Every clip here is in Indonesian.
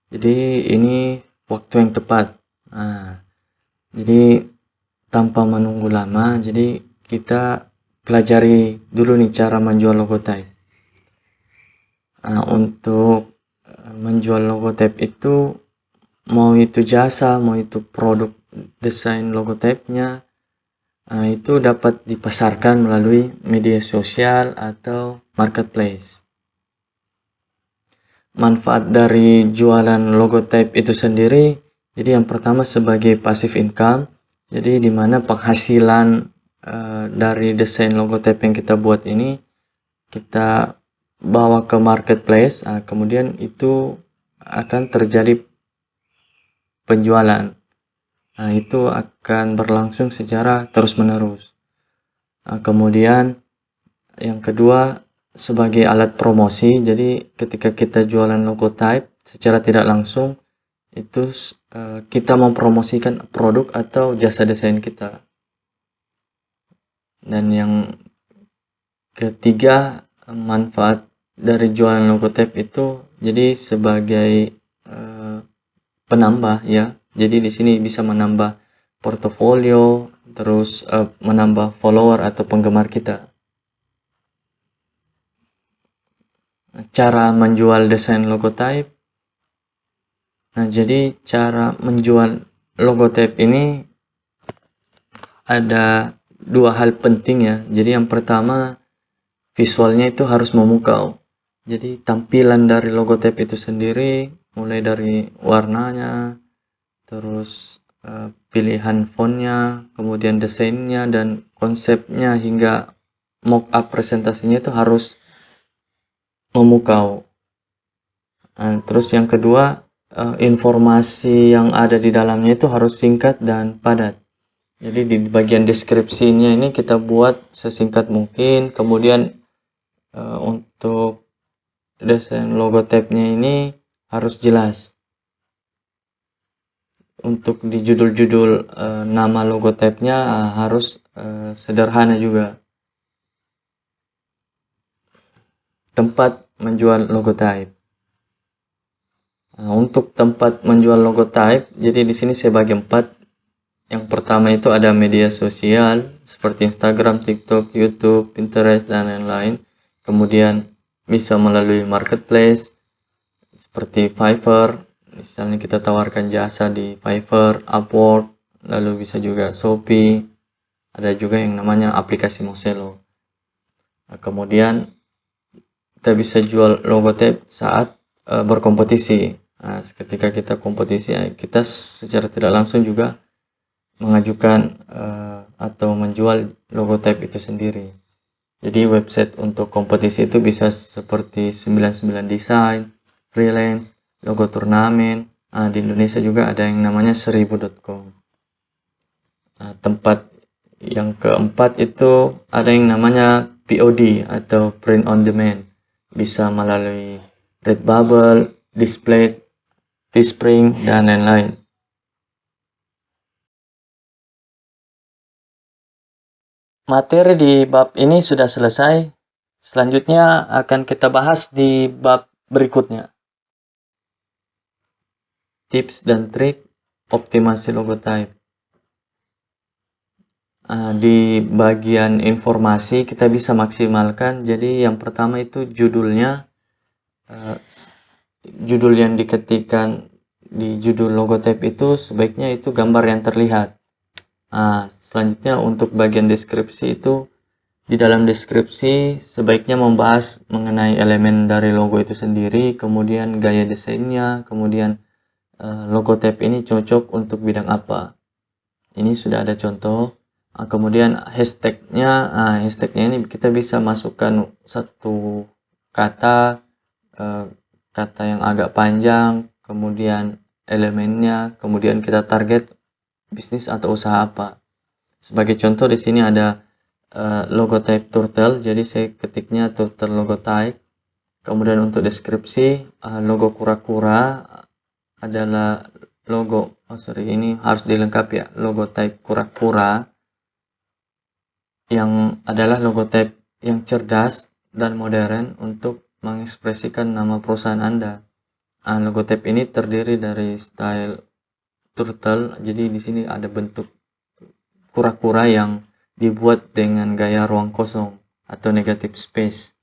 Jadi ini waktu yang tepat. Nah, jadi tanpa menunggu lama, jadi kita pelajari dulu nih cara menjual logotype. Nah, untuk menjual logotype itu mau itu jasa, mau itu produk desain logotypenya, itu dapat dipasarkan melalui media sosial atau marketplace. Manfaat dari jualan logotype itu sendiri, jadi yang pertama sebagai passive income, jadi di mana penghasilan dari desain logotype yang kita buat ini kita bawa ke marketplace, kemudian itu akan terjadi penjualan. Itu akan berlangsung secara terus-menerus. Kemudian yang kedua sebagai alat promosi, jadi ketika kita jualan logotype secara tidak langsung itu kita mempromosikan produk atau jasa desain kita. Dan yang ketiga, manfaat dari jualan logotype itu jadi sebagai penambah ya. Jadi di sini bisa menambah portofolio, terus menambah follower atau penggemar kita. Cara menjual desain logotype. Nah, jadi cara menjual logotype ini ada dua hal penting ya. Jadi yang pertama, visualnya itu harus memukau. Jadi tampilan dari logotype itu sendiri, mulai dari warnanya, terus pilihan fontnya, kemudian desainnya dan konsepnya hingga mock-up presentasinya itu harus memukau. Terus yang kedua, informasi yang ada di dalamnya itu harus singkat dan padat. Jadi di bagian deskripsinya ini kita buat sesingkat mungkin. Kemudian untuk desain logotype-nya ini harus jelas. Untuk di judul-judul nama logotype-nya harus sederhana juga. Tempat menjual logotype. Untuk tempat menjual logotype, jadi di sini saya bagi 4. Yang pertama itu ada media sosial seperti Instagram, TikTok, YouTube, Pinterest, dan lain-lain. Kemudian bisa melalui marketplace seperti Fiverr. Misalnya kita tawarkan jasa di Fiverr, Upwork, lalu bisa juga Shopee. Ada juga yang namanya aplikasi Moselo. Kemudian kita bisa jual logotype saat berkompetisi. Ketika kita kompetisi, kita secara tidak langsung juga mengajukan atau menjual logotype itu sendiri. Jadi website untuk kompetisi itu bisa seperti 99 Design, Freelance, Logo Turnamen. Di Indonesia juga ada yang namanya 1000.com. Tempat yang keempat itu ada yang namanya POD atau Print on Demand. Bisa melalui Redbubble, Display, Teespring, dan lain-lain. Materi di bab ini sudah selesai. Selanjutnya akan kita bahas di bab berikutnya. Tips dan trik optimasi logotype. Di bagian informasi kita bisa maksimalkan. Jadi yang pertama itu judulnya. Judul yang diketikkan di judul logotype itu sebaiknya itu gambar yang terlihat. Selanjutnya untuk bagian deskripsi itu, di dalam deskripsi sebaiknya membahas mengenai elemen dari logo itu sendiri, kemudian gaya desainnya, kemudian logotype ini cocok untuk bidang apa. Ini sudah ada contoh. Kemudian hashtagnya ini kita bisa masukkan satu kata, kata yang agak panjang, kemudian elemennya, kemudian kita target bisnis atau usaha apa. Sebagai contoh di sini ada logotype turtle, jadi saya ketiknya turtle logotype. Kemudian untuk deskripsi, logo kura-kura adalah logo, ini harus dilengkapi ya, logotype kura-kura yang adalah logotype yang cerdas dan modern untuk mengekspresikan nama perusahaan Anda. Logo tab ini terdiri dari style turtle. Jadi di sini ada bentuk kura-kura yang dibuat dengan gaya ruang kosong atau negative space.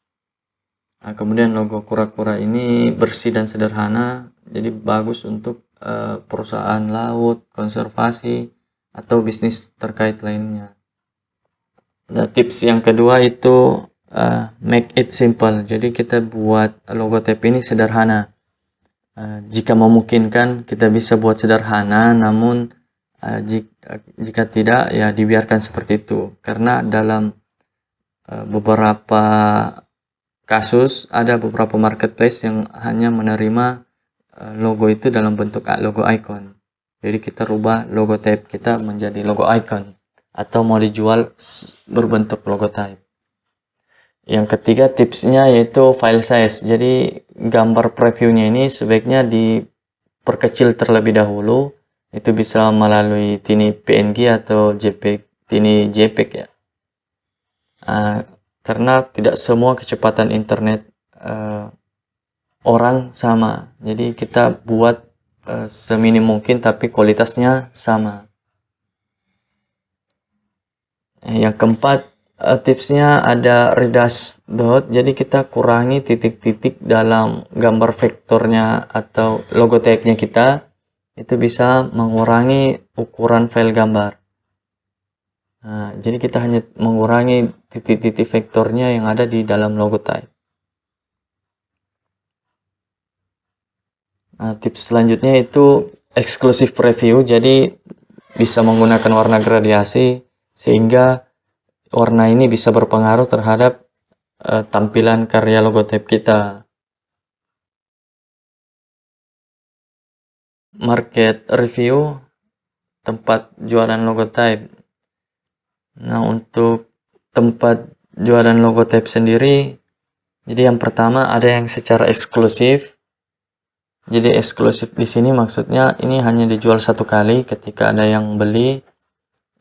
Kemudian logo kura-kura ini bersih dan sederhana, jadi bagus untuk perusahaan laut, konservasi, atau bisnis terkait lainnya. Nah, tips yang kedua itu make it simple. Jadi kita buat logo tab ini sederhana. Jika memungkinkan kita bisa buat sederhana, namun jika tidak ya dibiarkan seperti itu. Karena dalam beberapa kasus ada beberapa marketplace yang hanya menerima logo itu dalam bentuk logo icon. Jadi kita rubah logo tab kita menjadi logo icon atau mau dijual berbentuk logo type. Yang ketiga tipsnya yaitu file size. Jadi gambar previewnya ini sebaiknya diperkecil terlebih dahulu. Itu bisa melalui tini PNG atau JPEG, tini JPEG ya. Karena tidak semua kecepatan internet orang sama. Jadi kita buat seminim mungkin tapi kualitasnya sama. Yang keempat, tipsnya ada redash dot. Jadi kita kurangi titik-titik dalam gambar vektornya atau logo type-nya kita. Itu bisa mengurangi ukuran file gambar. Jadi kita hanya mengurangi titik-titik vektornya yang ada di dalam logo type. Tips selanjutnya itu exclusive preview. Jadi bisa menggunakan warna gradiasi sehingga warna ini bisa berpengaruh terhadap tampilan karya logo type kita. Market review, tempat jualan logo type. Nah, untuk tempat jualan logo type sendiri, jadi yang pertama ada yang secara eksklusif. Jadi eksklusif di sini maksudnya ini hanya dijual satu kali, ketika ada yang beli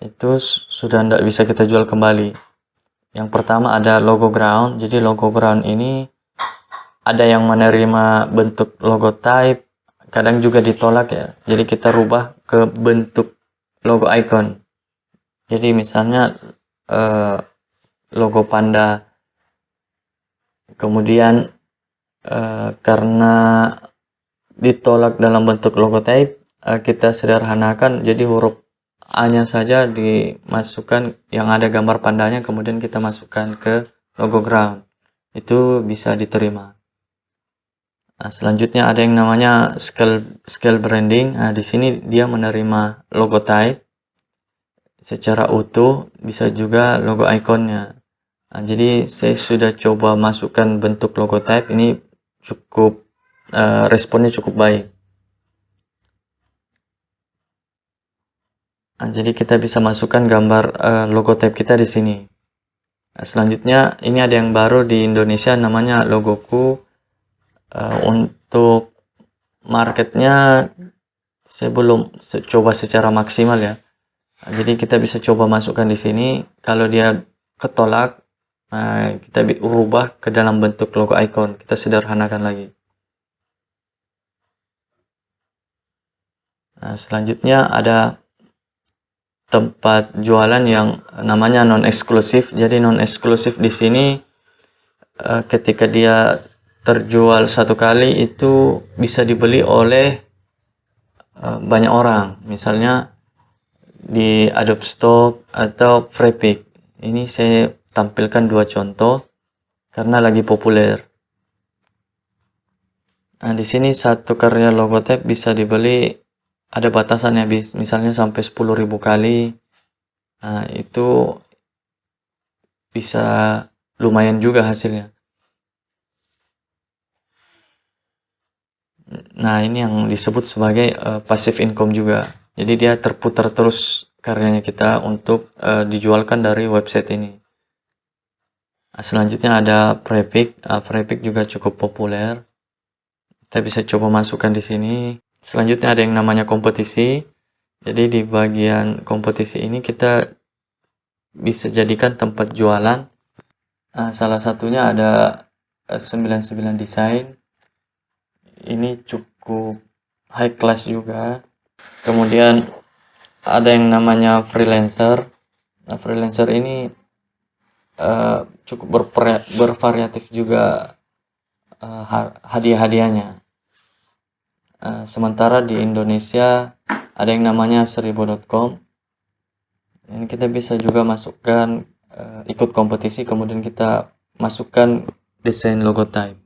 itu sudah tidak bisa kita jual kembali. Yang pertama ada logo ground. Jadi logo ground ini ada yang menerima bentuk logo type, kadang juga ditolak ya. Jadi kita rubah ke bentuk logo icon. Jadi misalnya logo panda. Kemudian karena ditolak dalam bentuk logo type, kita sederhanakan jadi huruf A-nya saja dimasukkan yang ada gambar pandanya, kemudian kita masukkan ke logo ground. Itu bisa diterima. Selanjutnya ada yang namanya scale branding. Di sini dia menerima logo type secara utuh, bisa juga logo ikonnya. Jadi saya sudah coba masukkan bentuk logo type ini, cukup responnya cukup baik. Jadi kita bisa masukkan gambar logo type kita di sini. Selanjutnya ini ada yang baru di Indonesia namanya Logoku. Untuk marketnya saya belum coba secara maksimal ya. Jadi kita bisa coba masukkan di sini. Kalau dia ketolak, kita ubah ke dalam bentuk logo icon. Kita sederhanakan lagi. Selanjutnya ada tempat jualan yang namanya non eksklusif. Jadi non eksklusif di sini ketika dia terjual satu kali itu bisa dibeli oleh banyak orang. Misalnya di Adobe Stock atau Freepik. Ini saya tampilkan dua contoh karena lagi populer. Di sini satu karya logo type bisa dibeli, ada batasannya, misalnya sampai 10.000 kali. Itu bisa lumayan juga hasilnya. Nah, ini yang disebut sebagai passive income juga. Jadi dia terputar terus karyanya kita untuk dijualkan dari website ini. Selanjutnya ada Freepik. Freepik juga cukup populer. Kita bisa coba masukkan di sini. Selanjutnya ada yang namanya kompetisi. Jadi di bagian kompetisi ini kita bisa jadikan tempat jualan. Salah satunya ada 99 Design. ini cukup high class juga. Kemudian ada yang namanya freelancer. Nah, freelancer ini cukup bervariatif juga hadiah-hadiahnya. Sementara di Indonesia ada yang namanya seribu.com. Ini kita bisa juga masukkan ikut kompetisi, kemudian kita masukkan desain logotype.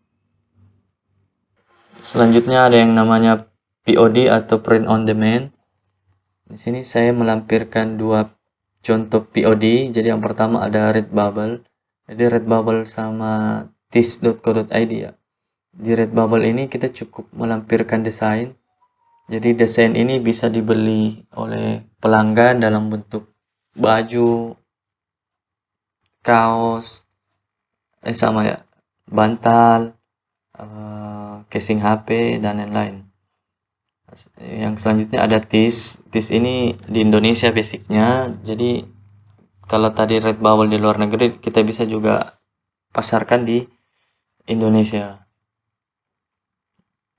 Selanjutnya ada yang namanya POD atau print on demand. Di sini saya melampirkan dua contoh POD. Jadi yang pertama ada Redbubble. Jadi Redbubble sama tis.co.id ya. Di Redbubble ini kita cukup melampirkan desain. Jadi desain ini bisa dibeli oleh pelanggan dalam bentuk baju, kaos, sama ya, bantal, casing HP dan lain-lain. Yang selanjutnya ada TIS. TIS ini di Indonesia basicnya. Jadi kalau tadi Redbubble di luar negeri, kita bisa juga pasarkan di Indonesia.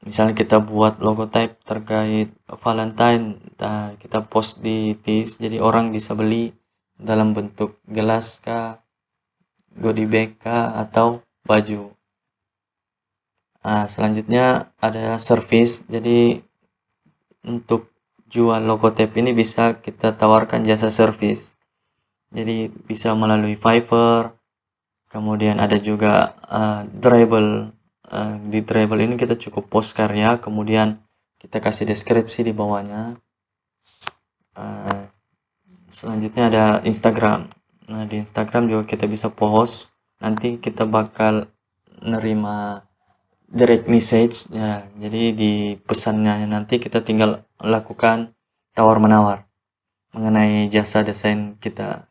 Misalnya kita buat logotype terkait Valentine, kita post di TIS, jadi orang bisa beli dalam bentuk gelas kah, goodie bag kah, atau baju. Selanjutnya ada service. Jadi untuk jual logotype ini bisa kita tawarkan jasa service. Jadi bisa melalui Fiverr. Kemudian ada juga Dribbble. Di Dribbble ini kita cukup post karya, kemudian kita kasih deskripsi di bawahnya. Selanjutnya ada Instagram. Nah, di Instagram juga kita bisa post. Nanti kita bakal nerima direct message ya. Jadi di pesannya nanti kita tinggal lakukan tawar-menawar mengenai jasa desain kita.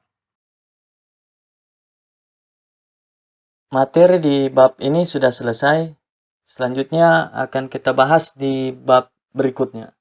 Materi di bab ini sudah selesai. Selanjutnya akan kita bahas di bab berikutnya.